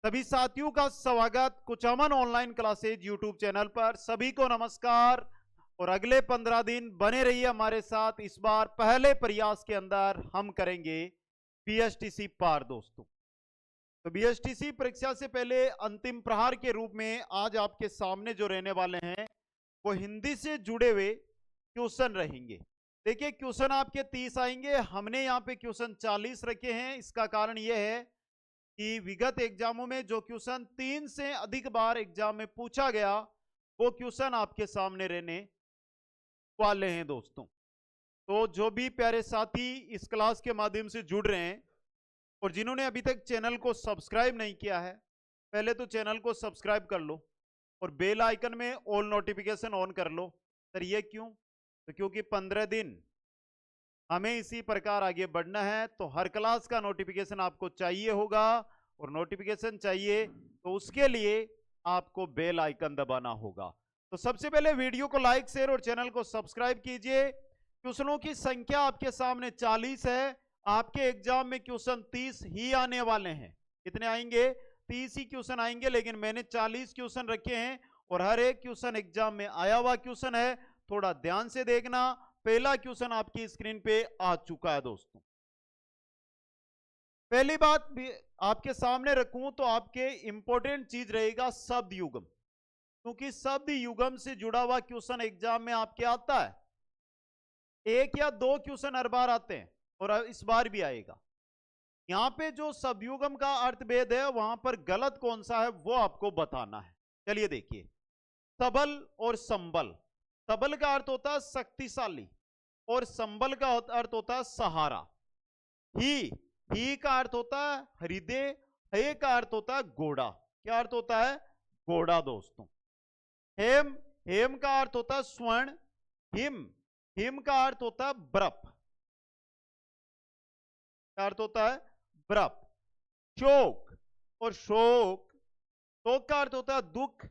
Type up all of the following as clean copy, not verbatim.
सभी साथियों का स्वागत Kuchaman online classes YouTube channel पर। सभी को नमस्कार और अगले 15 दिन बने रहिए हमारे साथ। इस बार पहले प्रयास के अंदर हम करेंगे बीएसटीसी पार दोस्तों। तो बीएसटीसी परीक्षा से पहले अंतिम प्रहार के रूप में आज आपके सामने जो रहने वाले हैं वो हिंदी से जुड़े हुए क्वेश्चन रहेंगे। देखिए क्वेश्चन आपके 30 आएंगे, हमने यहाँ पे क्वेश्चन 40 रखे हैं। इसका कारण यह है कि विगत एग्जामों में जो क्वेश्चन 3 से अधिक बार एग्जाम में पूछा गया वो क्वेश्चन आपके सामने रहने वाले हैं दोस्तों। तो जो भी प्यारे साथी इस क्लास के माध्यम से जुड़ रहे हैं और जिन्होंने अभी तक चैनल को सब्सक्राइब नहीं किया है, पहले तो चैनल को सब्सक्राइब कर लो और बेल आइकन में ऑल नोटिफिकेशन ऑन कर लो। सर ये क्यों? तो क्योंकि 15 दिन हमें इसी प्रकार आगे बढ़ना है, तो हर क्लास का नोटिफिकेशन आपको चाहिए होगा और नोटिफिकेशन चाहिए तो उसके लिए आपको बेल आइकन दबाना होगा। तो सबसे पहले वीडियो को लाइक शेयर और चैनल को सब्सक्राइब कीजिए। क्वेश्चनों की संख्या आपके सामने 40 है। आपके एग्जाम में क्वेश्चन 30 ही आने वाले हैं। कितने आएंगे? 30 ही क्वेश्चन आएंगे, लेकिन मैंने 40 क्वेश्चन रखे हैं और हर एक क्वेश्चन एग्जाम में आया हुआ क्वेश्चन है। थोड़ा ध्यान से देखना। पहला क्वेश्चन आपकी स्क्रीन पे आ चुका है दोस्तों। पहली बात भी आपके सामने रखूं तो आपके इंपॉर्टेंट चीज रहेगा शब्द युगम, क्योंकि शब्द युगम से जुड़ा हुआ क्वेश्चन एग्जाम में आपके आता है। एक या दो क्वेश्चन हर बार आते हैं और इस बार भी आएगा। यहां पे जो शब्द युगम का अर्थभेद है वहां पर गलत कौन सा है वो आपको बताना है। चलिए देखिए, सबल और संबल। सबल का अर्थ होता है शक्तिशाली और संबल का अर्थ होता है सहारा। ही का अर्थ होता है हृदय, हे का अर्थ होता है घोड़ा। क्या अर्थ होता है? घोड़ा दोस्तों। हेम, हेम का अर्थ होता है स्वर्ण। हिम, हिम का अर्थ होता है बर्फ। क्या अर्थ होता है? बर्फ। शोक और शोक, शोक का अर्थ होता है दुख।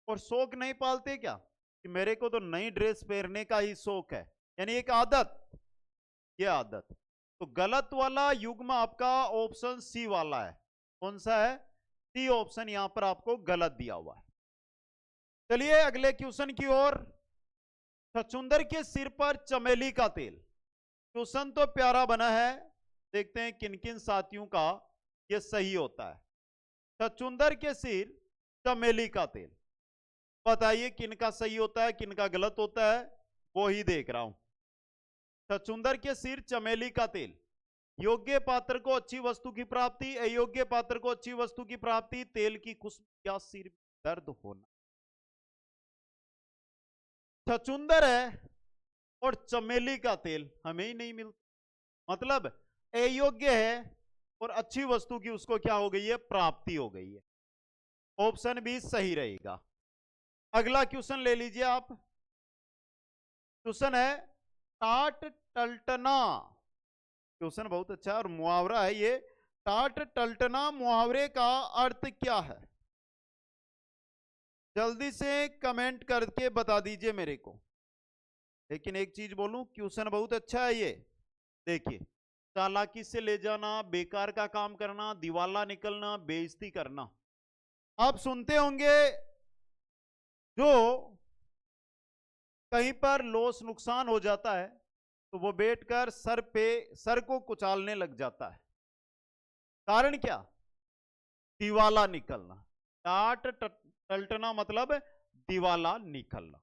और शौक नहीं पालते क्या कि मेरे को तो नई ड्रेस पहनने का ही शौक है, यानी एक आदत। ये आदत। तो गलत वाला युग्म आपका ऑप्शन सी वाला है। कौन सा है? सी ऑप्शन यहां पर आपको गलत दिया हुआ है। चलिए अगले क्वेश्चन की ओर। छछूंदर के सिर पर चमेली का तेल। क्वेश्चन तो प्यारा बना है, देखते हैं किन किन साथियों का यह सही होता है। छछूंदर के सिर चमेली का तेल, बताइए किन का सही होता है किन का गलत होता है, वो ही देख रहा हूं। छछूंदर के सिर चमेली का तेल। योग्य पात्र को अच्छी वस्तु की प्राप्ति, अयोग्य पात्र को अच्छी वस्तु की प्राप्ति, तेल की खुशबू या सिर में दर्द होना। छछूंदर है और चमेली का तेल हमें ही नहीं मिलता, मतलब अयोग्य है और अच्छी वस्तु की उसको क्या हो गई है? प्राप्ति हो गई है। ऑप्शन बी सही रहेगा। अगला क्वेश्चन ले लीजिए आप। क्वेश्चन है टाट टलटना। क्वेश्चन बहुत अच्छा और मुहावरा है ये। टाट टलटना मुहावरे का अर्थ क्या है? जल्दी से कमेंट करके बता दीजिए मेरे को। लेकिन एक चीज बोलूं, क्वेश्चन बहुत अच्छा है ये। देखिए, चालाकी से ले जाना, बेकार का काम करना, दिवाला निकलना, बेइज्जती करना। आप सुनते होंगे जो कहीं पर लॉस नुकसान हो जाता है तो वो बैठकर सर को कुचालने लग जाता है। कारण क्या? दिवाला निकलना। टाट टलटना मतलब दिवाला निकलना।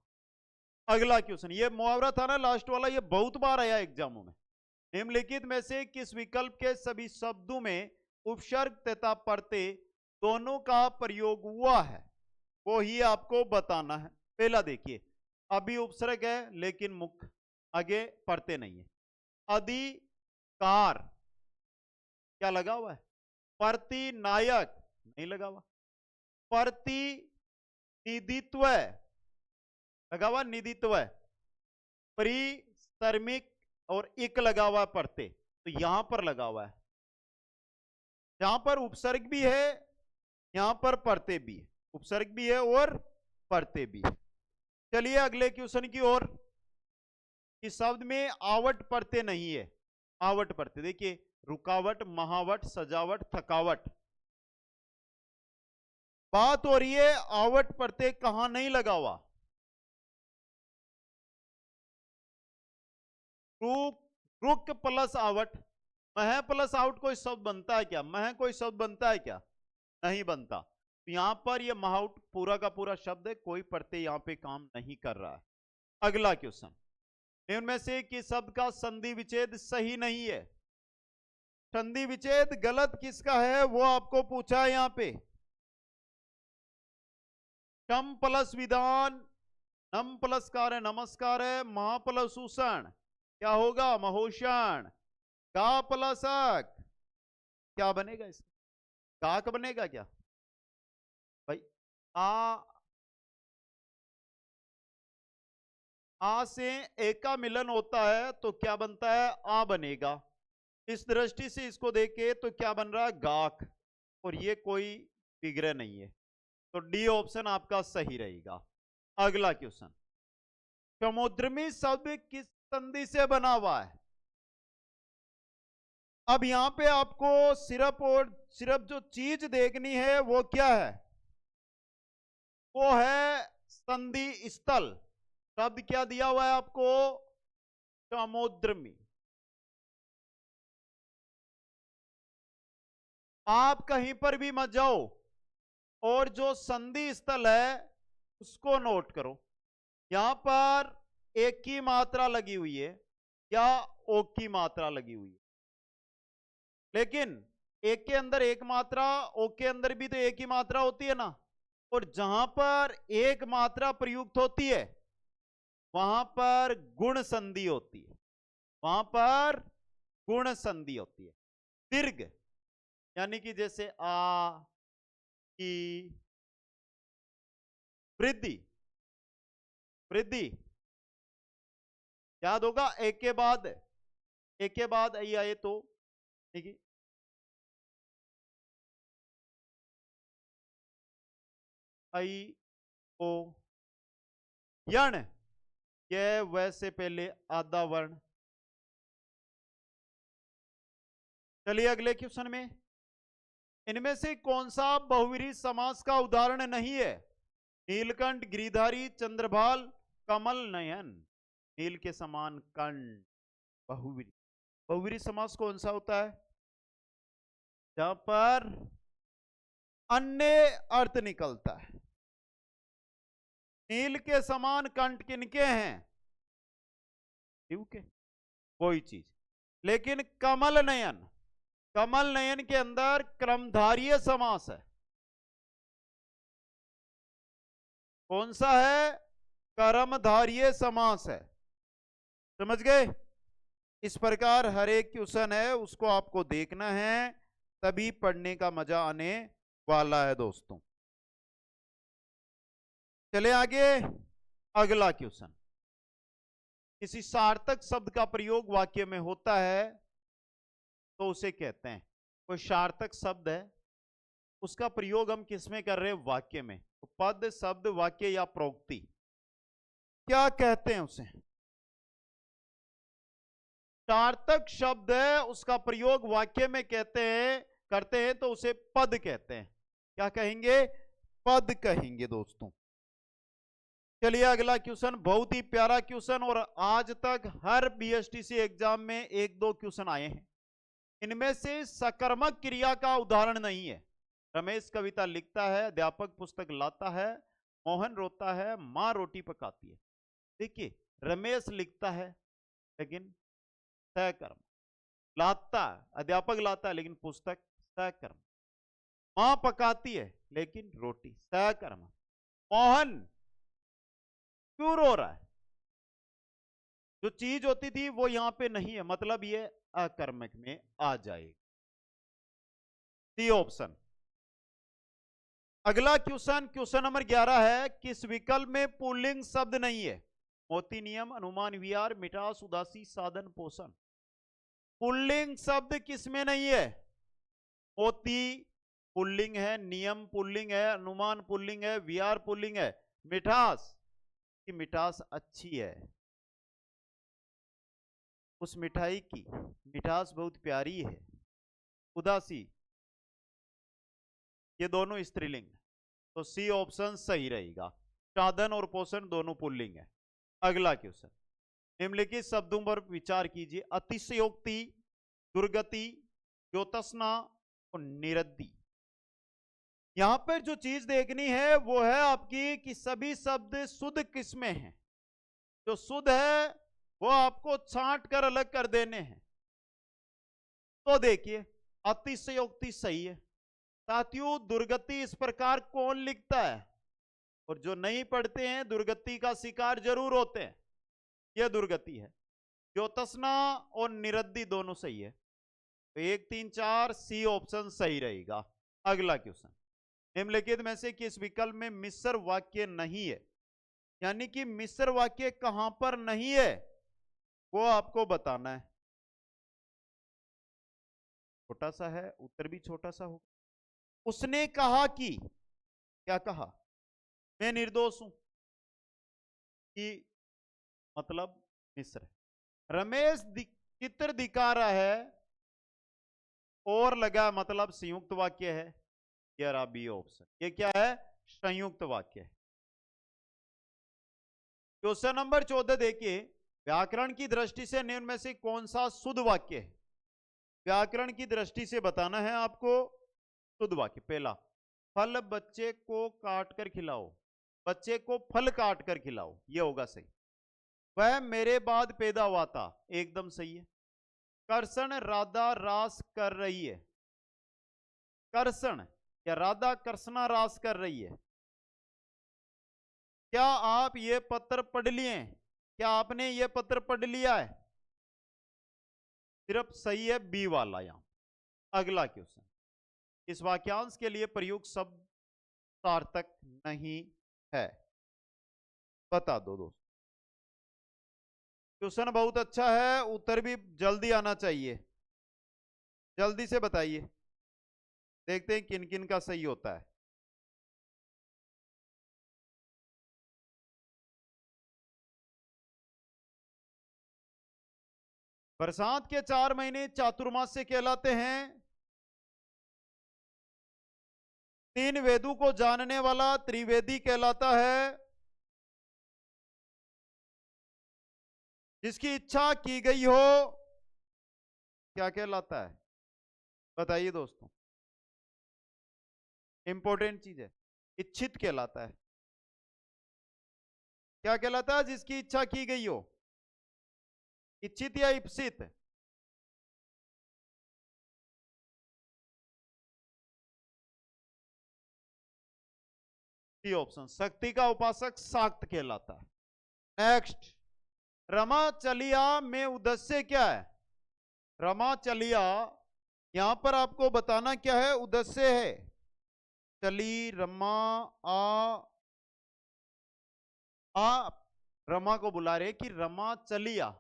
अगला क्वेश्चन, ये मुहावरा था ना लास्ट वाला, ये बहुत बार आया एग्जामों में। निम्नलिखित में से किस विकल्प के सभी शब्दों में उपसर्ग तथा प्रत्यय दोनों का प्रयोग हुआ है वो ही आपको बताना है। पहला देखिए, अभी उपसर्ग है लेकिन मुख्य आगे प्रत्यय नहीं है। अधिकार क्या लगा हुआ है? प्रतिनायक नहीं लगा हुआ। प्रतिनिधित्व लगा हुआ, निधित्व। परिश्रमिक और इक लगा हुआ प्रत्यय, तो यहां पर लगा हुआ है। यहां पर उपसर्ग भी है, यहां पर प्रत्यय भी है। उपसर्ग भी है और प्रत्यय भी है। चलिए अगले क्वेश्चन की ओर। इस शब्द में आवट प्रत्यय नहीं है। आवट प्रत्यय देखिए, रुकावट, महावट, सजावट, थकावट। बात हो रही है आवट प्रत्यय कहां नहीं लगा हुआ। रुक, रुक प्लस आवट, मह प्लस आउट कोई शब्द बनता है क्या? मह कोई शब्द बनता है क्या? नहीं बनता। तो यहां पर ये महाउट पूरा का पूरा शब्द है, कोई प्रत्यय यहां पे काम नहीं कर रहा है। अगला क्वेश्चन, इनमें से किस शब्द का संधि विच्छेद सही नहीं है? संधि विच्छेद गलत किसका है वो आपको पूछा है यहां पे। शम प्लस विधान, नम प्लस कार्य नमस्कार है, महा प्लस उषण क्या होगा? महोषण। का प्लस अक क्या बनेगा इसका? काक बनेगा क्या भाई? आ से ए का मिलन होता है तो क्या बनता है? आ बनेगा। इस दृष्टि से इसको देखे तो क्या बन रहा है? गाक। और ये कोई विग्रह नहीं है, तो डी ऑप्शन आपका सही रहेगा। अगला क्वेश्चन, समुद्रमी शब्द किस संधि से बना हुआ है? अब यहां पे आपको सिर्फ जो चीज देखनी है वो क्या है? वो है संधि स्थल। शब्द क्या दिया हुआ है आपको? समुद्रमी। आप कहीं पर भी मत जाओ और जो संधि स्थल है उसको नोट करो। यहां पर एक की मात्रा लगी हुई है या ओ की मात्रा लगी हुई है, लेकिन एक के अंदर एक मात्रा, ओ के अंदर भी तो एक ही मात्रा होती है ना। और जहां पर एक मात्रा प्रयुक्त होती है वहां पर गुण संधि होती है, वहां पर गुण संधि होती है। दीर्घ यानी कि जैसे आ, की, वृद्धि, वृद्धि याद होगा, एक के बाद आई आए तो ठीक है। आई ओ यण, यह वैसे पहले आधा वर्ण। चलिए अगले क्वेश्चन में, इनमें से कौन सा बहुव्रीहि समास का उदाहरण नहीं है? नीलकंठ, गिरिधारी, चंद्रभाल, कमल नयन। नील के समान कंठ, बहुव्रीहि। बहुव्रीहि समास कौन सा होता है? जहां पर अन्य अर्थ निकलता है। नील के समान कंठ किनके हैं? शिव के, कोई चीज। लेकिन कमल नयन, कमल नयन के अंदर क्रमधारीय समास है। कौन सा है? कर्मधारीय समास है। समझ गए? इस प्रकार हर एक क्वेश्चन है उसको आपको देखना है, तभी पढ़ने का मजा आने वाला है दोस्तों। चले आगे, अगला क्वेश्चन, किसी सार्थक शब्द का प्रयोग वाक्य में होता है तो उसे कहते हैं, कोई सार्थक शब्द है उसका प्रयोग हम किस में कर रहे हैं? वाक्य में। तो पद, शब्द, वाक्य या प्रोक्ति, क्या कहते हैं उसे? सार्थक शब्द है उसका प्रयोग वाक्य में करते हैं तो उसे पद कहते हैं। क्या कहेंगे? पद कहेंगे दोस्तों। चलिए अगला क्वेश्चन, बहुत ही प्यारा क्वेश्चन, और आज तक हर बीएसटीसी एग्जाम में एक दो क्वेश्चन आए हैं। इनमें से सकर्मक क्रिया का उदाहरण नहीं है। रमेश कविता लिखता है, अध्यापक पुस्तक लाता है, मोहन रोता है, मां रोटी पकाती है। देखिए, रमेश लिखता है लेकिन सकर्म, लाता अध्यापक लाता है लेकिन पुस्तक सकर्म, मां पकाती है लेकिन रोटी सकर्म। मोहन क्यों रो रहा है? जो चीज होती थी वो यहां पे नहीं है, मतलब ये अकर्मक में आ जाएगी। C option. अगला क्वेश्चन, क्वेश्चन नंबर 11 है, किस विकल्प में पुल्लिंग शब्द नहीं है? मोती, नियम, अनुमान, विहार, मिठास, उदासी, साधन, पोषण। पुल्लिंग शब्द किसमें नहीं है? मोती पुल्लिंग है, नियम पुल्लिंग है, अनुमान पुल्लिंग है, विहार पुल्लिंग है, मिठास की मिठास अच्छी है, उस मिठाई की मिठास बहुत प्यारी है। उदासी, ये दोनों स्त्रीलिंग। तो सी ऑप्शन सही रहेगा। साधन और पोषण दोनों पुल्लिंग है। अगला क्वेश्चन, निम्नलिखित शब्दों पर विचार कीजिए। अतिशयोक्ति, दुर्गति, ज्योत्सना और निरद्धि। यहां पर जो चीज देखनी है वो है आपकी कि सभी शब्द शुद्ध किसमें हैं। जो शुद्ध है वो आपको छांट कर अलग कर देने हैं। तो देखिए, अतिशयोक्ति सही है। साथियों, दुर्गति इस प्रकार कौन लिखता है? और जो नहीं पढ़ते हैं दुर्गति का शिकार जरूर होते हैं। यह दुर्गति है। ज्योत्सना और निरद्धि दोनों सही है। तो 1, 3, 4 सी ऑप्शन सही रहेगा। अगला क्वेश्चन, निम्नलिखित में से किस विकल्प में मिश्र वाक्य नहीं है? यानी कि मिश्र वाक्य कहां पर नहीं है वो आपको बताना है। छोटा सा है, उत्तर भी छोटा सा होगा। उसने कहा कि, क्या कहा? मैं निर्दोष हूं कि मतलब मिश्र है। रमेश चित्र दिखा रहा है और लगा मतलब संयुक्त वाक्य है। ये रहा बी ऑप्शन। ये क्या है? संयुक्त वाक्य है। क्वेश्चन नंबर 14 देखिए, व्याकरण की दृष्टि से निम्न में से कौन सा शुद्ध वाक्य है? व्याकरण की दृष्टि से बताना है आपको शुद्ध वाक्य। पहला, फल बच्चे को काट कर खिलाओ। बच्चे को फल काट कर खिलाओ, ये होगा सही। वह मेरे बाद पैदा हुआ था, एकदम सही है। कर्षण राधा रास कर रही है। कर्षण या राधा कर्षणा रास कर रही है। क्या आप ये पत्र पढ़ लिए? क्या आपने ये पत्र पढ़ लिया है? सिर्फ सही है बी वाला यहां। अगला क्वेश्चन, इस वाक्यांश के लिए प्रयुक्त शब्द सार्थक नहीं है, बता दो दोस्त। क्वेश्चन बहुत अच्छा है, उत्तर भी जल्दी आना चाहिए। जल्दी से बताइए, देखते हैं किन किन का सही होता है। बरसात के 4 महीने चातुर्मास से कहलाते हैं। 3 वेदों को जानने वाला त्रिवेदी कहलाता है। जिसकी इच्छा की गई हो क्या कहलाता है? बताइए दोस्तों, इंपॉर्टेंट चीज है। इच्छित कहलाता है। क्या कहलाता है? जिसकी इच्छा की गई हो। इच्छित या इप्सित? ऑप्शन, शक्ति का उपासक शाक्त कहलाता है। नेक्स्ट, रमा चलिया में उद्देश्य क्या है? रमा चलिया, यहां पर आपको बताना क्या है उद्देश्य है। चली रमा आ रमा को बुला रहे कि रमा चलिया।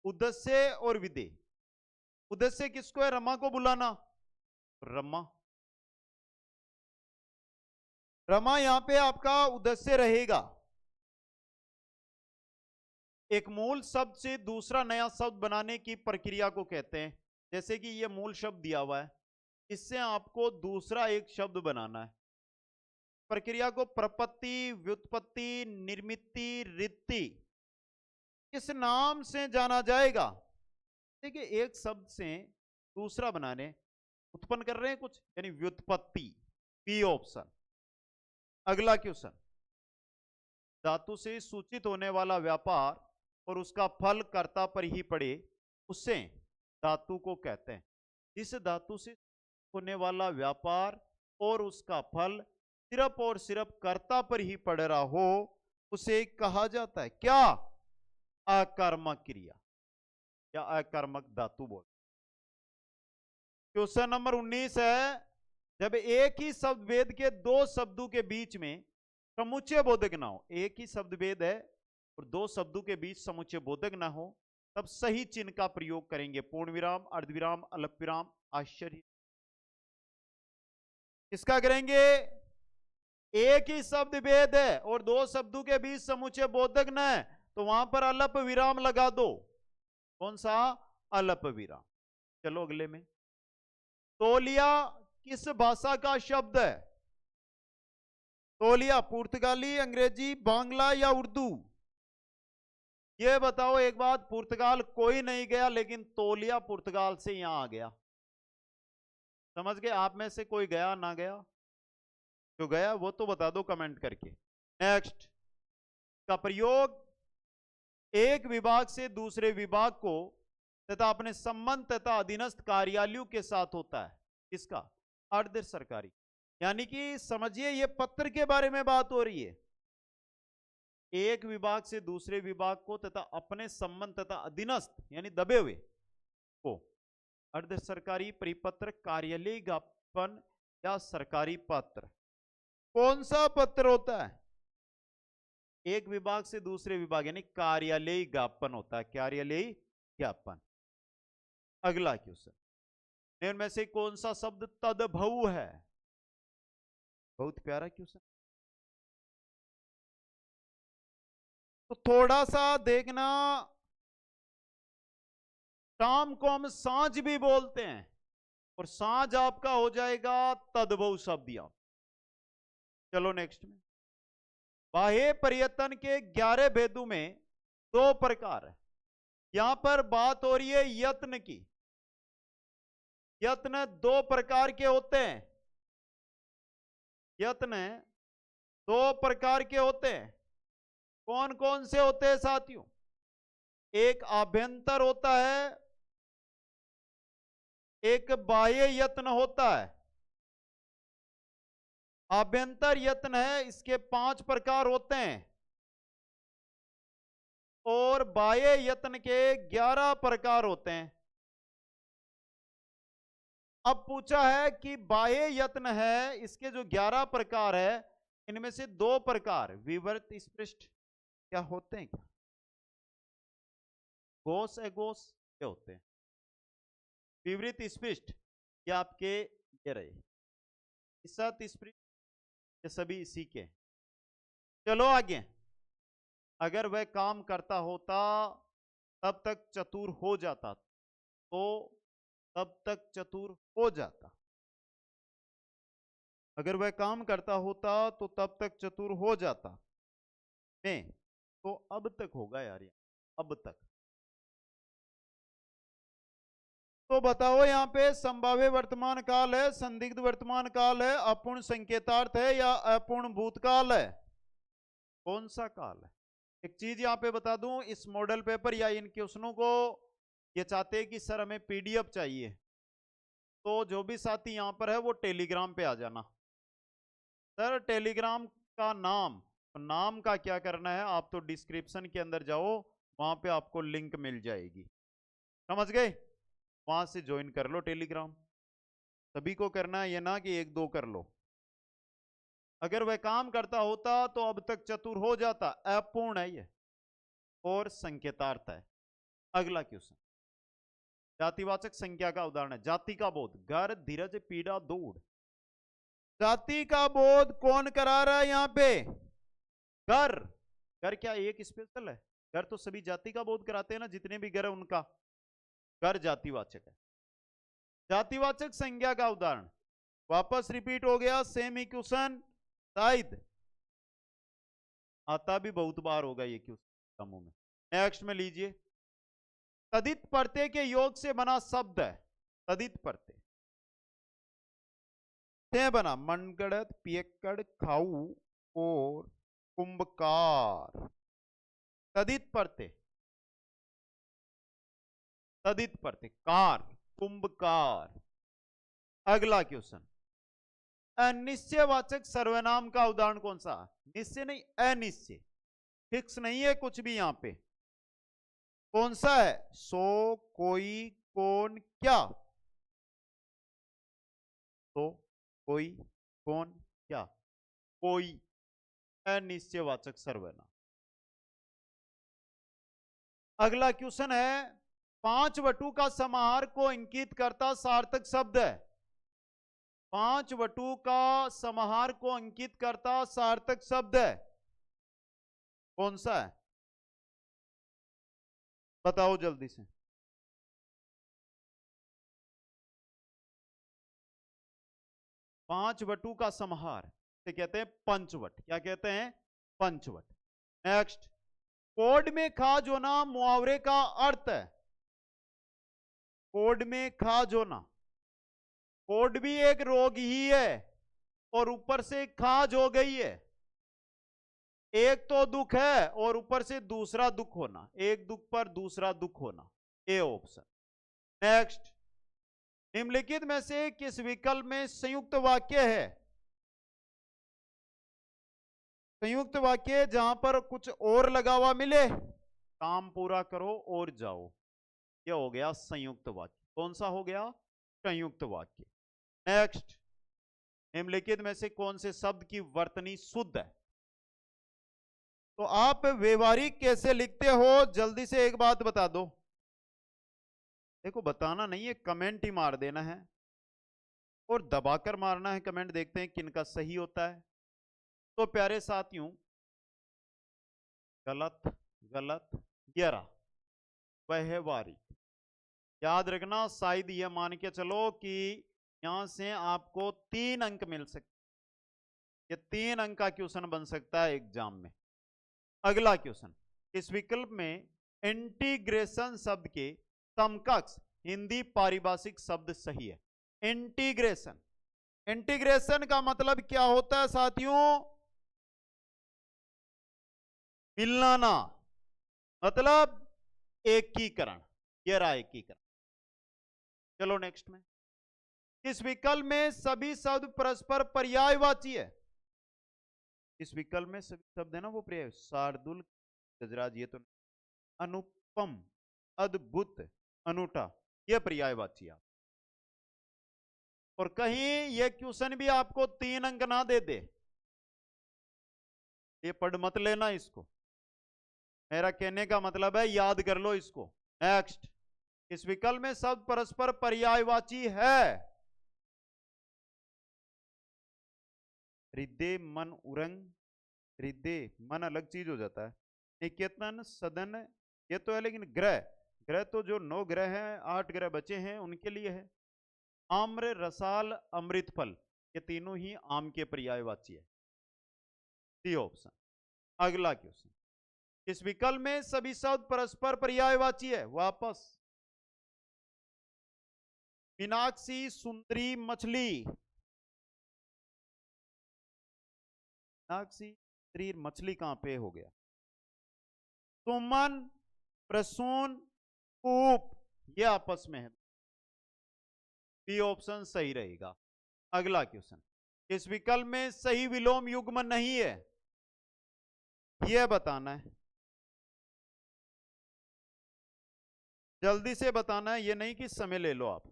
उद्देश्य और विधेय। उद्देश्य किसको है? रमा को बुलाना। रमा, रमा यहां पे आपका उद्देश्य रहेगा। एक मूल शब्द से दूसरा नया शब्द बनाने की प्रक्रिया को कहते हैं। जैसे कि यह मूल शब्द दिया हुआ है, इससे आपको दूसरा एक शब्द बनाना है। प्रक्रिया को प्रपत्ति, व्युत्पत्ति, निर्मिति, रीति किस नाम से जाना जाएगा? देखिए, एक शब्द से दूसरा बनाने, उत्पन्न कर रहे हैं कुछ, यानी व्युत्पत्ति, बी ऑप्शन। अगला क्वेश्चन, धातु से सूचित होने वाला व्यापार और उसका फल कर्ता पर ही पड़े उसे धातु को कहते हैं। जिस धातु से होने वाला व्यापार और उसका फल सिर्फ और सिर्फ कर्ता पर ही पड़ रहा हो उसे कहा जाता है क्या? अकर्मक क्रिया या अकर्मक धातु बोल। क्वेश्चन नंबर 19 है, जब एक ही शब्द वेद के 2 शब्दों के बीच में समुच्चय बोधक ना हो। एक ही शब्द वेद है और 2 शब्दों के बीच समुच्चय बोधक ना हो, तब सही चिन्ह का प्रयोग करेंगे। पूर्ण विराम, अर्धविराम, अल्प विराम, आश्चर्य। किसका करेंगे? एक ही शब्द वेद है और 2 शब्दों के बीच समुच्चय बोधक न है, तो वहां पर अल्प विराम लगा दो। कौन सा? अल्प विराम। चलो अगले में, तौलिया किस भाषा का शब्द है? तौलिया पुर्तगाली, अंग्रेजी, बांग्ला या उर्दू? ये बताओ एक बात, पुर्तगाल कोई नहीं गया, लेकिन तौलिया पुर्तगाल से यहां आ गया। समझ गए? आप में से कोई गया ना गया? जो गया वो तो बता दो कमेंट करके। नेक्स्ट का प्रयोग एक विभाग से दूसरे विभाग को तथा अपने संबंध तथा अधीनस्थ कार्यालयों के साथ होता है। किसका? अर्ध सरकारी। यानी कि समझिए ये पत्र के बारे में बात हो रही है। एक विभाग से दूसरे विभाग को तथा अपने संबंध तथा अधीनस्थ यानी दबे हुए को अर्ध सरकारी परिपत्र, कार्यालय ज्ञापन या सरकारी पत्र। कौन सा पत्र होता है? एक विभाग से दूसरे विभाग यानी कार्यालय ज्ञापन होता है, कार्यालय ज्ञापन। अगला क्वेश्चन, इनमें से कौन सा शब्द तद्भव है? बहुत प्यारा क्वेश्चन। तो थोड़ा सा देखना, शाम को हम सांझ भी बोलते हैं और सांझ आपका हो जाएगा तद्भव शब्द। यहां चलो नेक्स्ट में, बाह्य पर्यटन के 11 भेदों में 2 प्रकार है। यहां पर बात हो रही है यत्न की। यत्न 2 प्रकार के होते हैं। यत्न 2 प्रकार के होते हैं। कौन कौन से होते हैं साथियों? एक आभ्यंतर होता है, एक बाह्य यत्न होता है। आभ्यंतर यत्न है, इसके 5 प्रकार होते हैं और बाह्य यत्न के 11 प्रकार होते हैं। अब पूछा है कि बाह्य यत्न है, इसके जो 11 प्रकार है, इनमें से 2 प्रकार विवर्त स्पृष्ट क्या होते हैं? क्या घोष अघोष क्या होते हैं? विवृत स्पृष्ट ये आपके ये रहे, ईसत स्पृष्ट ये सभी इसी के। चलो आगे, अगर वह काम करता होता तब तक चतुर हो जाता, तो तब तक चतुर हो जाता। अगर वह काम करता होता तो तब तक चतुर हो जाता में, तो अब तक होगा यार, अब तक। तो बताओ यहां पे संभाव्य वर्तमान काल है, संदिग्ध वर्तमान काल है, अपूर्ण संकेतार्थ है या अपूर्ण भूतकाल है? कौन सा काल है? एक चीज यहां पे बता दूं, इस मॉडल पेपर या इन क्वेश्चनों को ये चाहते हैं कि सर हमें पीडीएफ चाहिए, तो जो भी साथी यहां पर है वो टेलीग्राम पे आ जाना। सर टेलीग्राम का नाम का क्या करना है, आप तो डिस्क्रिप्शन के अंदर जाओ, वहां पे आपको लिंक मिल जाएगी। समझ गए? वहां से ज्वाइन कर लो टेलीग्राम। सभी को करना है, ये ना कि 1-2 कर लो। अगर वह काम करता होता तो अब तक चतुर हो जाता, अपूर्ण है ये और संकेतार्थ है। अगला क्वेश्चन, जातिवाचक संज्ञा का उदाहरण है। जाति का बोध, घर, धीरज, पीड़ा, दौड़। जाति का बोध कौन करा रहा है यहां पे? घर। घर क्या एक स्पेशल है? घर तो सभी जाति का बोध कराते हैं ना, जितने भी घर है उनका। घर जातिवाचक है। जातिवाचक संज्ञा का उदाहरण वापस रिपीट हो गया, सेम ही क्वेश्चन, शायद आता भी बहुत बार होगा ये क्वेश्चन में। नेक्स्ट में लीजिए, तदित प्रत्यय के योग से बना शब्द है। तदित प्रत्यय से बना मनगढ़ंत, पियक्कड़, खाऊ और कुंभकार। तदित प्रत्यय, तदित प्रत्यय कार, कुंभकार। अगला क्वेश्चन, अनिश्चयवाचक सर्वनाम का उदाहरण कौन सा? निश्चय नहीं, अनिश्चय, फिक्स नहीं है कुछ भी यहां पे। कौन सा है? सो, कोई, कौन, क्या। तो कोई, कौन, क्या, कोई अनिश्चयवाचक सर्वनाम। अगला क्वेश्चन है, 5 वटु का समाहार को इंगित करता सार्थक शब्द है। 5 वटु का समाहार को अंकित करता सार्थक शब्द है, कौन सा है? बताओ जल्दी से। 5 वटु का समाहार इसे कहते हैं पंचवट। क्या कहते हैं? पंचवट। नेक्स्ट, कोड में खाज होना मुहावरे का अर्थ है। कोड में खाज होना, कोड भी एक रोग ही है और ऊपर से खाज हो गई है। एक तो दुख है और ऊपर से दूसरा दुख होना, एक दुख पर दूसरा दुख होना, ए ऑप्शन। नेक्स्ट, निम्नलिखित में से किस विकल्प में संयुक्त वाक्य है? संयुक्त वाक्य जहां पर कुछ और लगा हुआ मिले, काम पूरा करो और जाओ, यह हो गया संयुक्त वाक्य। कौन सा हो गया? संयुक्त वाक्य। नेक्स्ट, निम्नलिखित में से कौन से शब्द की वर्तनी शुद्ध है? तो आप व्यवहारिक कैसे लिखते हो, जल्दी से एक बात बता दो। देखो बताना नहीं है, कमेंट ही मार देना है और दबाकर मारना है कमेंट। देखते हैं किनका सही होता है। तो प्यारे साथियों, गलत गलत 11 व्यवहारिक। याद रखना, शायद यह मान के चलो कि यहां से आपको 3 अंक मिल सकते। ये 3 अंक का क्वेश्चन बन सकता है एग्जाम में। अगला क्वेश्चन, इस विकल्प में इंटीग्रेशन शब्द के समकक्ष हिंदी पारिभाषिक शब्द सही है। इंटीग्रेशन, इंटीग्रेशन का मतलब क्या होता है साथियों? मिलाना, मतलब एकीकरण। ये रहा एकीकरण। चलो नेक्स्ट में, इस विकल्प में सभी शब्द परस्पर पर्यायवाची है। इस विकल्प में सभी शब्द है ना वो पर्याय, शार्दुल, गजराज, ये तो अनुपम, अद्भुत, अनूठा, ये पर्यायवाची है। और कहीं ये क्वेश्चन भी आपको 3 अंक ना दे दे, ये पढ़ मत लेना इसको। मेरा कहने का मतलब है याद कर लो इसको। नेक्स्ट, इस विकल्प में शब्द परस्पर पर्यायवाची है। हृदय, मन, उरंग। हृदय मन अलग चीज हो जाता है। निकेतन, सदन, ये तो है, लेकिन ग्रह, ग्रह तो जो 9 ग्रह हैं, 8 ग्रह बचे हैं उनके लिए है। आम्र, रसाल, अमृत फल, ये तीनों ही आम के पर्यायवाची है। D option. अगला क्वेश्चन, इस विकल्प में सभी शब्द परस्पर पर्यायवाची है। वापस, मीनाक्षी, सुंदरी, मछली। मीनाक्षी, सुंदरी, मछली कहां पे हो गया? सुमन, प्रसून, कूप, ये आपस में है। बी ऑप्शन सही रहेगा। अगला क्वेश्चन, इस विकल्प में सही विलोम युग्म नहीं है, यह बताना है। जल्दी से बताना है, ये नहीं कि समय ले लो आप।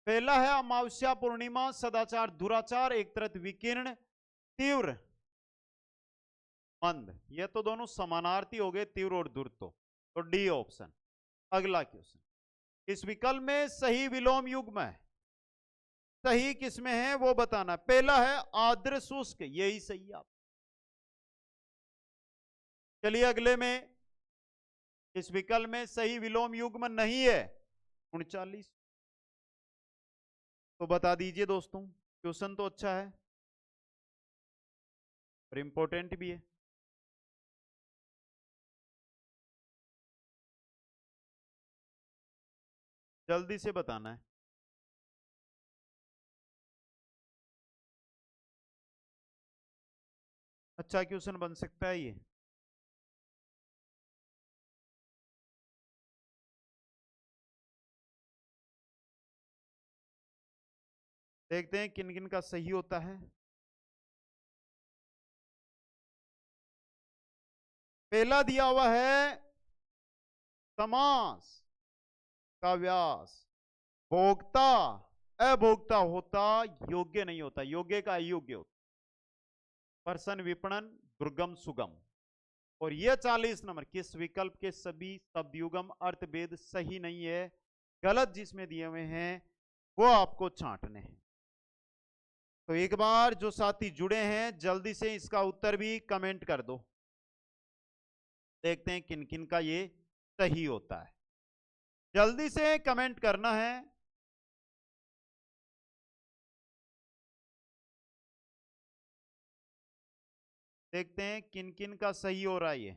पहला है अमावस्या, पूर्णिमा, सदाचार, दुराचार, एक तरह विकीर्ण, तीव्र, मंद। ये तो दोनों समानार्थी हो गए, तीव्र और दूर। तो डी ऑप्शन। अगला क्वेश्चन, इस विकल्प में सही विलोम युग्म है, सही किसमें है वो बताना। पहला है आर्द्र शुष्क, यही सही आप। चलिए अगले में, इस विकल्प में सही विलोम युग्म नहीं है, 39। तो बता दीजिए दोस्तों, क्वेश्चन तो अच्छा है और इंपॉर्टेंट भी है। जल्दी से बताना है। अच्छा क्वेश्चन बन सकता है ये। देखते हैं किन किन का सही होता है। पहला दिया हुआ है समास का व्यास, भोक्ता अभोक्ता होता, योग्य नहीं होता, योग्य का अयोग्य होता। पर्सन, विपणन, दुर्गम, सुगम। और यह 40 नंबर, किस विकल्प के सभी शब्दयुगम अर्थभेद सही नहीं है, गलत जिसमें दिए हुए हैं वो आपको छांटने हैं। तो एक बार जो साथी जुड़े हैं जल्दी से इसका उत्तर भी कमेंट कर दो। देखते हैं किन किन का ये सही होता है। जल्दी से कमेंट करना है। देखते हैं किन किन का सही हो रहा है ये।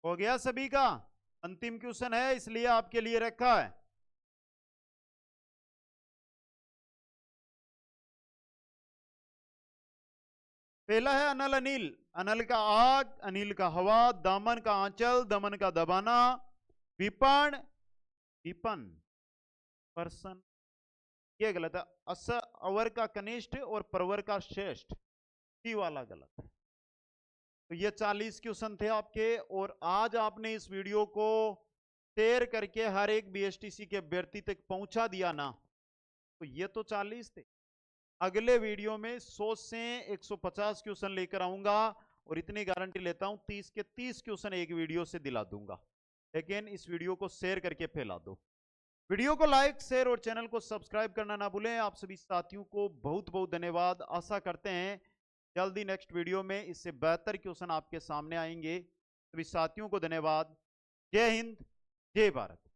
हो गया सभी का? अंतिम क्वेश्चन है इसलिए आपके लिए रखा है। पहला है अनल अनिल। अनल का आग, अनिल का हवा, दामन का आंचल, दमन का दबाना, विपण विपन पर्सन, ये गलत है। अस अवर का कनिष्ठ और परवर का श्रेष्ठ, सी वाला गलत है। तो ये 40 क्वेश्चन थे आपके, और आज आपने इस वीडियो को शेयर करके हर एक बीएसटीसी के अभ्यर्थी तक पहुंचा दिया ना, तो ये तो 40 थे। अगले वीडियो में 100 से 150 क्वेश्चन लेकर आऊंगा, और इतनी गारंटी लेता हूं 30 के 30 क्वेश्चन एक वीडियो से दिला दूंगा। लेकिन इस वीडियो को शेयर करके फैला दो। वीडियो को लाइक, शेयर और चैनल को सब्सक्राइब करना ना भूलें। आप सभी साथियों को बहुत बहुत धन्यवाद। आशा करते हैं जल्दी नेक्स्ट वीडियो में इससे बेहतर क्वेश्चन आपके सामने आएंगे। सभी साथियों को धन्यवाद। जय हिंद, जय भारत।